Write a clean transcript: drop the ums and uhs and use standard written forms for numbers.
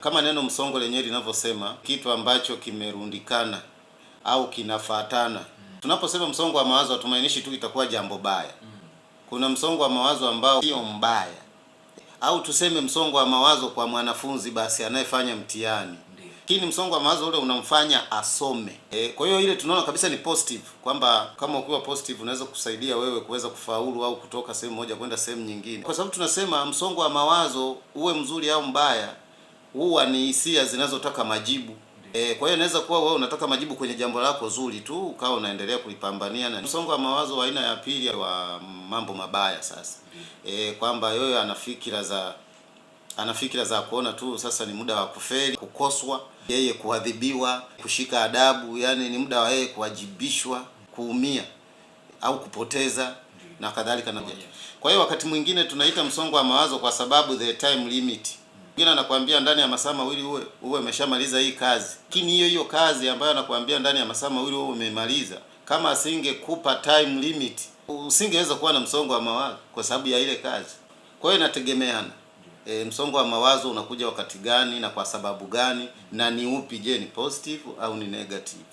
Kama neno msongo lenyewe linavyosema, kitu ambacho kimerundikana au kinafuatana. Tunaposema msongo wa mawazo hatumaanishi tu itakuwa jambo baya. Kuna msongo wa mawazo ambao sio mbaya. Au tuseme msongo wa mawazo kwa mwanafunzi basi anayefanya mtihani. Lakini msongo wa mawazo ule unamfanya asome. Kwa hiyo ile tunaona kabisa ni positive, kwamba kama ukiwa positive unaweza kusaidia wewe kuweza kufaulu au kutoka sehemu moja kwenda sehemu nyingine. Kwa sababu tunasema msongo wa mawazo uwe mzuri au mbaya, huwa ni hisia zinazotaka majibu. Kwa hiyo inaweza kuwa wewe unataka majibu kwenye jambo lako zuri tu, ukawa unaendelea kulipambania. Na msongo wa mawazo wa aina ya pili wa mambo mabaya sasa. Kwamba yeye ana fikira za kuona tu sasa ni muda wa kufeli, kukoswa, yeye kuadhibiwa, kushika adabu, yani ni muda wa yeye kuwajibishwa, kuumia au kupoteza na kadhalika na. Kwa hiyo wakati mwingine tunaita msongo wa mawazo kwa sababu the time limit. Mwingine anakuambia ndani ya masaa mawili uwe umeshamaliza hii kazi. Lakini hiyo kazi ambayo anakuambia ndani ya masaa mawili uwe umemaliza, kama asingekupa time limit, usingeweza kuwa na msongo wa mawazo kwa sababu ya ile kazi. Kwa hiyo inategemeana. Msongo wa mawazo unakuja wakati gani na kwa sababu gani na ni upi, je ni positive au ni negative?